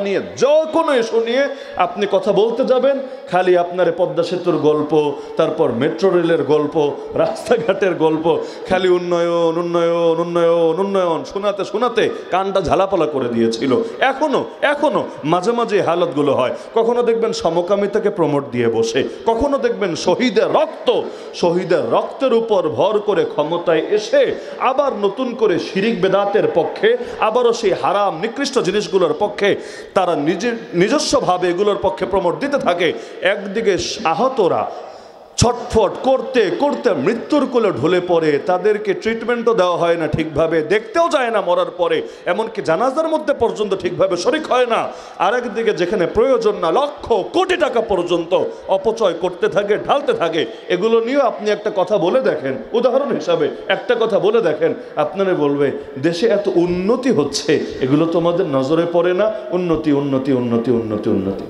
নিয়ে যে কোনো ইস্যু নিয়ে আপনি কথা বলতে যাবেন, খালি আপনার পদ্মা সেতুর গল্প, তারপর মেট্রো রেলের গল্প, রাস্তাঘাটের গল্প, খালি উন্নয়ন উন্নয়ন উন্নয়ন উন্নয়ন শোনাতে শোনাতে কানটা ঝালাপালা করে দিয়েছিল। এখনো মাঝে মাঝে হালতগুলো হয়। কখনো দেখবেন সমকামিতাকে প্রমোট দিয়ে বসে, কখনো দেখবেন শহীদের রক্তের উপর ভর করে ক্ষমতায় এসে আবার নতুন করে শিরিক বেদাতের পক্ষে, আবারও সেই হারাম নিকৃষ্ট জিনিসগুলোর পক্ষে তারা নিজস্বভাবে এগুলোর পক্ষে প্রমোট দিতে থাকে। একদিকে আহতরা ছটফট করতে করতে মৃত্যুর কোলে ঢলে পড়ে, তাদেরকে ট্রিটমেন্টও দেওয়া হয় না ঠিকভাবে, দেখতেও যায় না মরার পরে, এমনকি জানাজার মধ্যে পর্যন্ত ঠিকভাবে শরিক হয় না। আরেকদিকে যেখানে প্রয়োজন না লক্ষ কোটি টাকা পর্যন্ত অপচয় করতে থাকে, ঢালতে থাকে। এগুলো নিয়েও আপনি একটা কথা বলে দেখেন, উদাহরণ হিসাবে একটা কথা বলে দেখেন, আপনারা বলবে দেশে এত উন্নতি হচ্ছে, এগুলো তোমাদের নজরে পড়ে না? উন্নতি উন্নতি উন্নতি উন্নতি উন্নতি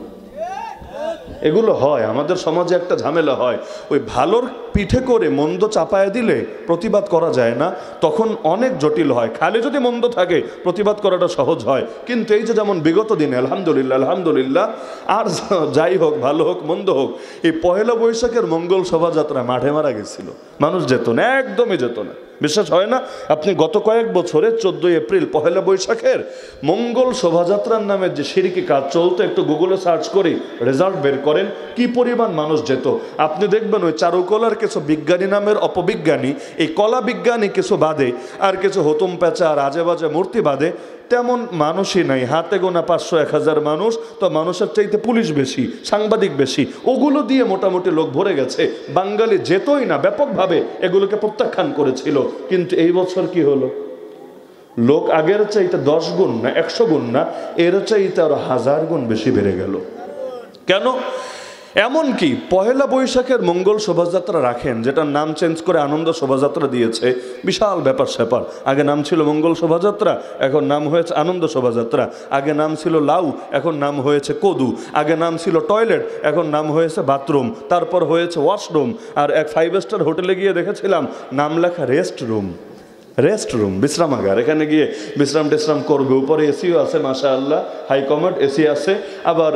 এগুলো হয়। আমাদের সমাজে একটা ঝামেলা হয়, ওই ভালোর পিঠে করে মন্দ চাপায় দিলে প্রতিবাদ করা যায় না, তখন অনেক জটিল হয়। খালি যদি মন্দ থাকে প্রতিবাদ করাটা সহজ হয়। কিন্তু এই যে যেমন বিগত দিনে আলহামদুলিল্লাহ আর যাই হোক, ভালো হোক মন্দ হোক, এই পহেলা বৈশাখের মঙ্গল শোভাযাত্রা মাঠে মারা গেছিল, মানুষ যেত না, একদমই যেত না। বিশ্বাস হয় না? আপনি গত কয়েক বছরে 14 এপ্রিল পহেলা বৈশাখের মঙ্গল শোভাযাত্রার নামে যে শিরকি কাজ চলতো, একটু গুগলে সার্চ করে রেজাল্ট বের করেন কি পরিমাণ মানুষ যেত। আপনি দেখবেন ওই চারুকলার কিছু বিজ্ঞানী নামের অপবিজ্ঞানী, এই কলা বিজ্ঞানী কিছু বাদে আর কিছু হতুম পেঁচা আর আজে বাজে মূর্তি বাদে তেমন মানুষই নাই। হাতে গোনা 500-1000 মানুষ, তো মানুষের চাইতে পুলিশ বেশি, সাংবাদিক বেশি, ওগুলো দিয়ে মোটামুটি লোক ভরে গেছে। বাঙালি যেতই না, ব্যাপকভাবে এগুলোকে প্রত্যাখ্যান করেছিল। কিন্তু এই বছর কি হলো? লোক আগের চাইতে 10 গুণ না 100 গুণ না, এর চাইতে আরো 1000 গুণ বেশি বেড়ে গেল। কেন? এমনকি পহেলা বৈশাখের মঙ্গল শোভাযাত্রা রাখেন, যেটার নাম চেঞ্জ করে আনন্দ শোভাযাত্রা দিয়েছে, বিশাল ব্যাপার স্যাপার। আগে নাম ছিল মঙ্গল শোভাযাত্রা, এখন নাম হয়েছে আনন্দ শোভাযাত্রা। আগে নাম ছিল লাউ, এখন নাম হয়েছে কদু। আগে নাম ছিল টয়লেট, এখন নাম হয়েছে বাথরুম। তারপর হয়েছে ওয়াশরুম। আর এক 5 স্টার হোটেলে গিয়ে দেখেছিলাম নাম লেখা রেস্টরুম, বিশ্রামাগার। এখানে গিয়ে বিশ্রাম টেশ্রাম করবে। উপরে এসিও আছে, মাশাআল্লাহ, হাই কমোড এসি আছে। আবার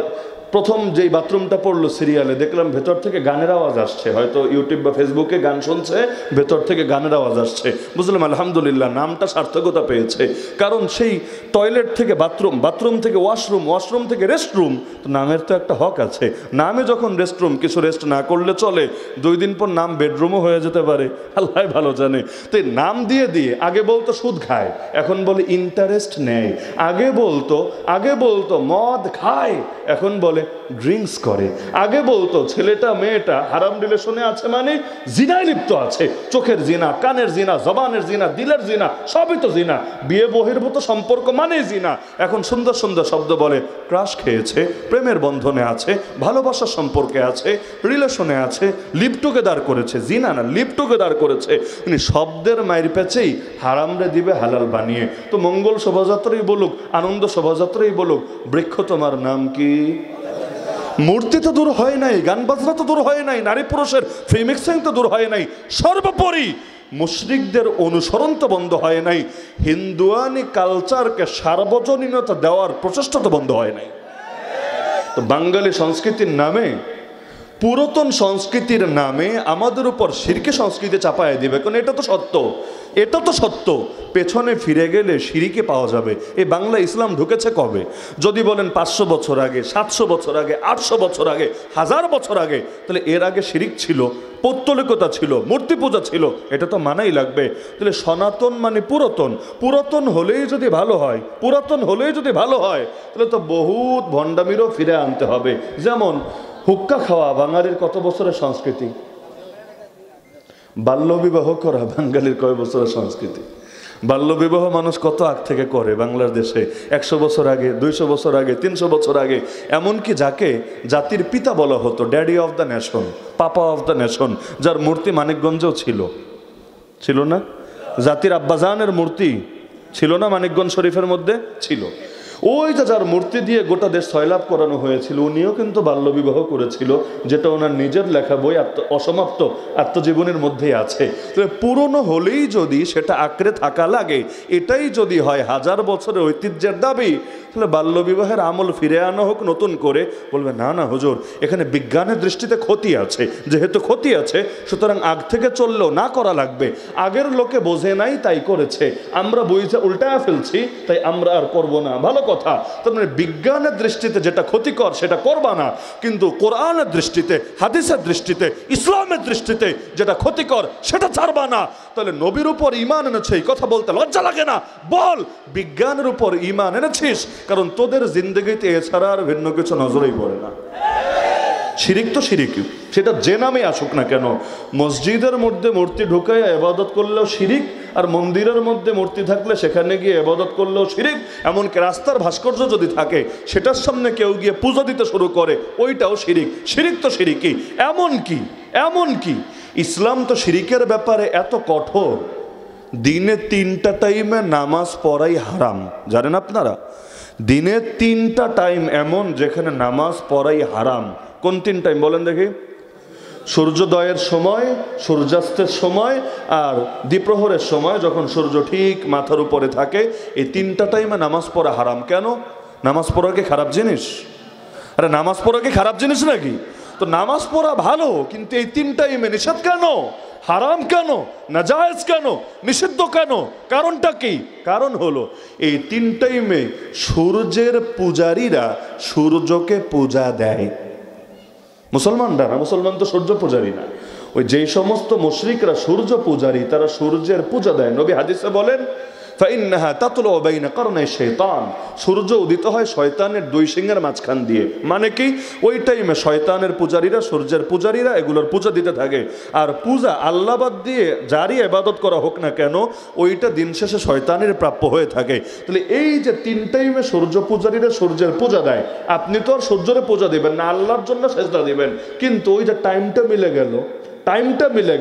প্রথম যেই বাথরুমটা পড়লো সিরিয়ালে, দেখলাম ভেতর থেকে গানের আওয়াজ আসছে, হয়তো ইউটিউব বা ফেসবুকে গান শুনছে, ভেতর থেকে গানের আওয়াজ আসছে। বুঝলাম আলহামদুলিল্লাহ, নামটা সার্থকতা পেয়েছে। কারণ সেই টয়লেট থেকে বাথরুম, বাথরুম থেকে ওয়াশরুম, ওয়াশরুম থেকে রেস্টরুম, তো নামের তো একটা হক আছে। নামে যখন রেস্টরুম, কিছু রেস্ট না করলে চলে, 2 দিন পর নাম বেডরুমও হয়ে যেতে পারে, আল্লাহ ভালো জানে। তো এই নাম দিয়ে আগে বলতো সুদ খায়, এখন বলে ইন্টারেস্ট নেয়। আগে বলতো মদ খায়, এখন বলে ড্রিঙ্কস করে। আগে বলতো ছেলেটা মেয়েটা হারাম রিলেশনে আছে মানে জিনায় লিপ্ত আছে, চোখের জিনা, কানের জিনা, জবানের জিনা, দিলের জিনা, সবই তো জিনা। বিয়ে বহির্ভূত সম্পর্ক মানে জিনা। এখন সুন্দর সুন্দর শব্দ বলে, ক্রাশ খেয়েছে, প্রেমের বন্ধনে আছে, ভালোবাসার সম্পর্কে আছে, রিলেশনে আছে, লিভ টুগেদার করেছে, জিনা না লিভ টুগেদার করেছে। উনি শব্দের মায়ের পেছেই হারামরে দিবে হালাল বানিয়ে। তো মঙ্গল শোভাযাত্রাই বলুক, আনন্দ শোভাযাত্রাই বলুক, বৃক্ষ তোমার নাম কি? মূর্তি তো দূর হয় নাই, গান বাজনা তো দূর হয় নাই, নারী পুরুষের ফ্রি মিক্সিং তো দূর হয় নাই, সর্বোপরি মুশরিকদের অনুসরণ তো বন্ধ হয় নাই, হিন্দুয়ানি কালচারকে সার্বজনীনতা দেওয়ার প্রচেষ্টা তো বন্ধ হয় নাই। তো বাঙালি সংস্কৃতির নামে, পুরাতন সংস্কৃতির নামে আমাদের উপর শিরকি সংস্কৃতি চাপায় দিবে। কারণ এটা তো সত্য, পেছনে ফিরে গেলে শিরিকে পাওয়া যাবে। এই বাংলা ইসলাম ঢুকেছে কবে? যদি বলেন 500 বছর আগে, 700 বছর আগে, 800 বছর আগে, 1000 বছর আগে, তাহলে এর আগে শিরিক ছিল, পৌত্তলিকতা ছিল, মূর্তি পূজা ছিল, এটা তো মানাই লাগবে। তাহলে সনাতন মানে পুরাতন হলেই যদি ভালো হয়, তাহলে তো বহুত ভণ্ডামিরও ফিরে আনতে হবে। যেমন হুক্কা খাওয়া বাঙালির কত বছরের সংস্কৃতি, বাল্যবিবাহ করা বাঙালির কয় বছরের সংস্কৃতি। বাল্যবিবাহ মানুষ কত আগ থেকে করে বাংলার দেশে, 100 বছর আগে, 200 বছর আগে, 300 বছর আগে। এমনকি যাকে জাতির পিতা বলা হতো, daddy of the nation, papa of the nation, যার মূর্তি মানিকগঞ্জেও ছিল না? জাতির আব্বাজানের মূর্তি ছিল না মানিকগঞ্জ শরীফের মধ্যে? ছিল। ওই যে যার মূর্তি দিয়ে গোটা দেশ সয়লাভ করানো হয়েছিল, উনিও কিন্তু বাল্যবিবাহ করেছিল, যেটা ওনার নিজের লেখা বই অসমাপ্ত আত্মজীবনের মধ্যেই আছে। তবে পুরনো হলেই যদি সেটা আঁকড়ে থাকা লাগে, এটাই যদি হয় হাজার বছরের ঐতিহ্যের দাবি, তাহলে বাল্যবিবাহের আমল ফিরে আনা হোক নতুন করে। বলবে না না হুজুর, এখানে বিজ্ঞানের দৃষ্টিতে ক্ষতি আছে, যেহেতু ক্ষতি আছে সুতরাং আগ থেকে চললেও না করা লাগবে। আগের লোকে বোঝে নাই তাই করেছে, আমরা বুঝে উল্টায় ফেলছি তাই আমরা আর করবো না। ভালো কথা। তার মানে বিজ্ঞানের দৃষ্টিতে যেটা ক্ষতিকর সেটা করবা না, কিন্তু কোরআনের দৃষ্টিতে, হাদিসের দৃষ্টিতে, ইসলামের দৃষ্টিতে যেটা ক্ষতিকর সেটা ছাড়বা না। তাহলে নবীর উপর ঈমান এনেছে, এই কথা বলতে লজ্জা লাগে না? বল বিজ্ঞানের উপর ঈমান এনেছিস, কারণ তোদের জিন্দেগিতে এছাড়া আর ভিন্ন কিছু নজরেই পড়ে না। শিরিক তো শিরিকই, সেটা যে নামে আসুক না কেন। মসজিদের মধ্যে মূর্তি ঢুকায় ইবাদত করলেও শিরিক, আর মন্দিরের মধ্যে মূর্তি থাকলে সেখানে গিয়ে ইবাদত করলেও শিরিক। এমনকি রাস্তার ভাস্কর্য যদি থাকে সেটার সামনে কেউ গিয়ে পূজা দিতে শুরু করে, ওইটাও শিরিক। শিরিক তো শিরিকই। এমনকি ইসলাম তো শিরিকের ব্যাপারে এত কঠোর, দিনে 3টা টাইমে নামাজ পড়াই হারাম। জানেন আপনারা? দিনে 3টা টাইম এমন যেখানে নামাজ পড়াই হারাম। কোন 3 টাইম বলেন দেখি? সূর্যোদয়ের সময়, সূর্যাস্তের সময়, আর দ্বিপ্রহরের সময়, যখন সূর্য ঠিক মাথার উপরে থাকে। এই 3টা টাইমে নামাজ পড়া হারাম। কেন? নামাজ পড়া কি খারাপ জিনিস? আরে নামাজ পড়া কি খারাপ জিনিস নাকি? তো নামাজ পড়া ভালো, কিন্তু এই 3 টাইমে নিষেধ কেন? হারাম কেন? নাজায়েজ কেন? নিষিদ্ধ কেন? কারণটা কি? কারণ হলো এই 3 টাইমে সূর্যের পূজারীরা সূর্যকে পূজা দেয়। মুসলমানরা না, মুসলমান তো সূর্য পূজারী না। ওই যেই সমস্ত মুশরিকরা সূর্য পূজারী, তারা সূর্যের পূজা দেয়। নবী হাদিসে বলেন ফাইন্নাহা তাতলু বাইনা কারনাই শাইতান, সূর্য উদিত হয় শয়তানের 2 সিংহের মাঝখান দিয়ে। মানে কি? ওই টাইমে শয়তানের পূজারীরা, সূর্যের পূজারীরা এগুলোর পূজা দিতে থাকে। আর পূজা আল্লাহ বাদ দিয়ে যারই ইবাদত করা হোক না কেন, ওইটা দিন শেষে শয়তানের প্রাপ্য হয়ে থাকে। তাহলে এই যে 3 টাইমে সূর্য পূজারীরা সূর্যের পূজা দেয়, আপনি তো আর সূর্যের পূজা দিবেন না, আল্লাহর জন্য সেজদা দিবেন। কিন্তু ওই যে টাইমটা মিলে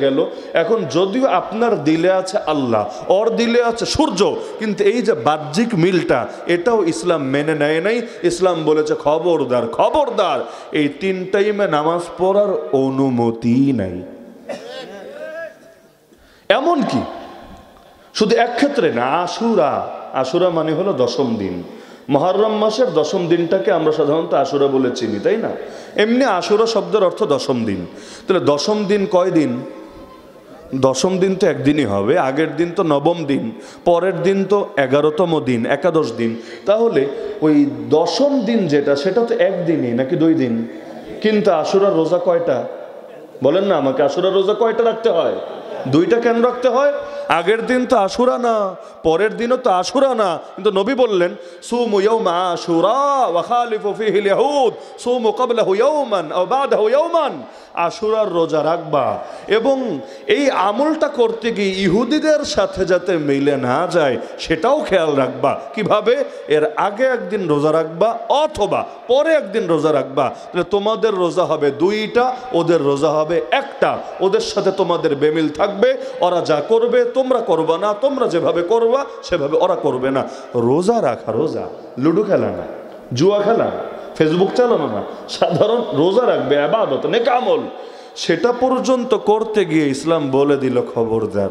গেল। এখন যদিও আপনার দিলে আছে আল্লাহ, ওর দিলে আছে সূর্য, কিন্তু এই যে বাহ্যিক মিলটা, এটাও ইসলাম মেনে নেয় নাই। ইসলাম বলেছে খবরদার, এই 3 টাইমে নামাজ পড়ার অনুমতি নাই। এমন কি শুধু এক ক্ষেত্রে না, আশুরা মানে হলো 10ম দিন। মুহররম মাসের 10ম দিনটাকে আমরা সাধারণত আশুরা বলে চিনি, তাই না? এমনি আশুরা শব্দের অর্থ 10ম দিন। তাহলে 10ম দিন কয় দিন? 10ম দিন তো একদিনই হবে। আগের দিন তো 9ম দিন, পরের দিন তো 11তম দিন, একাদশ দিন। তাহলে ওই 10ম দিন যেটা, সেটা তো একদিনই নাকি 2 দিন? কিন্তু আশুরার রোজা কয়টা বলেন না আমাকে? আশুরার রোজা কয়টা রাখতে হয়? 2টা কেন রাখতে হয়? আগের দিন তো আশুরা না, পরের দিনও তো আশুরা না, কিন্তু নবী বললেন সুমু ইয়াউমা আশুরা ওয়া খালিফু ফীহিল ইয়াহুদ সুমু ক্বাবলাহু ইয়াওমান আও বাদাহু ইয়াওমান। আশুরার রোজা রাখবা, এবং এই আমলটা করতে গিয়ে ইহুদিদের সাথে যাতে মিলে না যায় সেটাও খেয়াল রাখবা। কিভাবে? এর আগে একদিন রোজা রাখবা অথবা পরে একদিন রোজা রাখবা। তাহলে তোমাদের রোজা হবে 2টা, ওদের রোজা হবে 1টা। ওদের সাথে তোমাদের বেমিল থাকবে, ওরা যা করবে তোমরা করবা না, তোমরা যেভাবে করবা সেভাবে ওরা করবে না। রোজা রাখা, রোজা লুডো খেলা না, জুয়া খেলা না, ফেসবুক চালানো না, সাধারণ রোজা রাখবে, ইবাদত, নেক আমল। সেটা পর্যন্ত করতে গিয়ে ইসলাম বলে দিল খবরদার,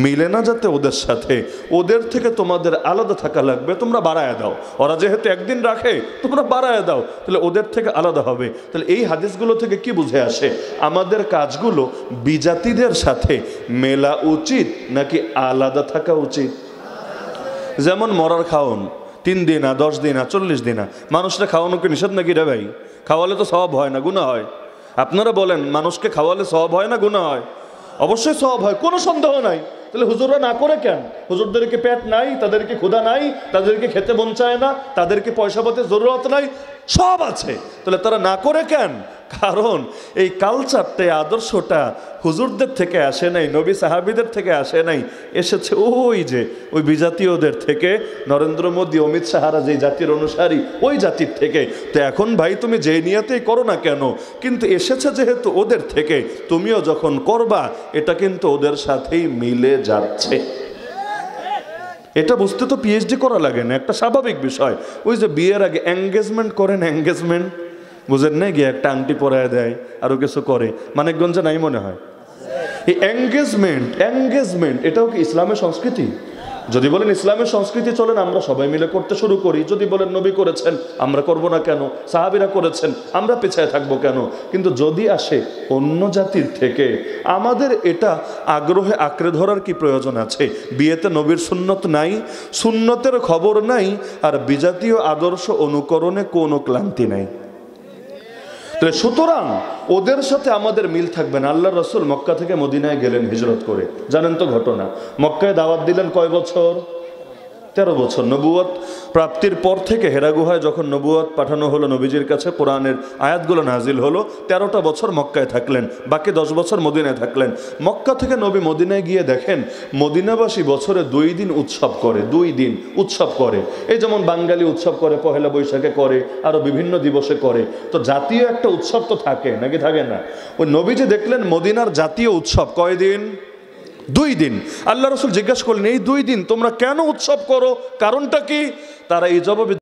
মিলে না যাতে ওদের সাথে, ওদের থেকে তোমাদের আলাদা থাকা লাগবে, তোমরা বাড়ায় দাও। ওরা যেহেতু একদিন রাখে, তোমরা বাড়ায় দাও, তাহলে ওদের থেকে আলাদা হবে। তাহলে এই হাদিসগুলো থেকে কি বুঝে আসে? আমাদের কাজগুলো বিজাতিদের সাথে মেলা উচিত নাকি আলাদা থাকা উচিত? যেমন মরার খাওন 3 দিনা, 10 দিনা, 40 দিনা, মানুষরা খাওয়ানোকে নিষেধ নাকি রে ভাই? খাওয়ালে তো সওয়াব হয় না, গুনাহ হয়। আপনারা বলেন, মানুষকে খাওয়ালে সওয়াব হয় না গুনাহ হয়? অবশ্যই সওয়াব হয়, কোনো সন্দেহ নাই। তাহলে হুজুররা না করে কেন? হুজুরদেরকে পেট নাই, তাদেরকে ক্ষুধা নাই, তাদেরকে খেতে মন চায় না, তাদেরকে পয়সা পাতে জরুরত নাই, সব আছে, তাহলে তারা না করে কেন? কারণ এই কালচারটা, আদর্শটা হুজুরদের থেকে আসে নাই, নবী সাহাবীদের থেকে আসে নাই, এসেছে ওই বিজাতীয়দের থেকে। নরেন্দ্র মোদী, অমিত শাহরা যে জাতির অনুসারী, ওই জাতির থেকে। তো এখন ভাই তুমি যে নিয়তেই করো না কেন, কিন্তু এসেছে যেহেতু ওদের থেকে, তুমিও যখন করবা এটা কিন্তু ওদের সাথেই মিলে যাচ্ছে। এটা বুঝতে তো পিএইচডি করা লাগে না, একটা স্বাভাবিক বিষয়। ওই যে বিয়ের আগে এঙ্গেজমেন্ট করেন, এঙ্গেজমেন্ট বুঝেন না, গিয়ে একটা আংটি পরায় দেয়, আরো কিছু করে, মানিকগঞ্জে নাই মনে হয় এই এঙ্গেজমেন্ট এটাও কি ইসলামের সংস্কৃতি? যদি বলেন ইসলামের সংস্কৃতি, চলেন আমরা সবাই মিলে করতে শুরু করি। যদি বলেন নবী করেছেন, আমরা করব না কেন? সাহাবীরা করেছেন, আমরা পিছায় থাকবো কেন? কিন্তু যদি আসে অন্য জাতির থেকে, আমাদের এটা আগ্রহে আঁকড়ে ধরার কি প্রয়োজন আছে? বিয়েতে নবীর সুন্নত নাই, সুন্নতের খবর নাই, আর বিজাতীয় আদর্শ অনুকরণে কোনো ক্লান্তি নাই। তাহলে সুতরাং ওদের সাথে আমাদের মিল থাকবে না। আল্লাহ রসুল মক্কা থেকে মদিনায় গেলেন হিজরত করে, জানেন তো ঘটনা। মক্কায় দাওয়াত দিলেন কয় বছর? 13 বছর। নবুয়ত প্রাপ্তির পর থেকে হেরা গুহায় যখন নবুয়ত পাঠানো হলো নবীজির কাছে, কোরআনের আয়াতগুলো নাজিল হলো, 13টা বছর মক্কায় থাকলেন, বাকি 10 বছর মদিনায় থাকলেন। মক্কা থেকে নবী মদিনায় গিয়ে দেখেন মদিনাবাসী বছরে 2 দিন উৎসব করে, 2 দিন উৎসব করে। এই যেমন বাঙালি উৎসব করে, পহেলা বৈশাখে করে, আরো বিভিন্ন দিবসে করে। তো জাতীয় একটা উৎসব তো থাকে নাকি থাকে না? ওই নবীজি দেখলেন মদিনার জাতীয় উৎসব কয় দিন? 2 দিন। আল্লাহ রসুল জিজ্ঞাসা করলেন, এই 2 দিন তোমরা কেন উৎসব করো, কারণটা কি? তারা এই জবাবে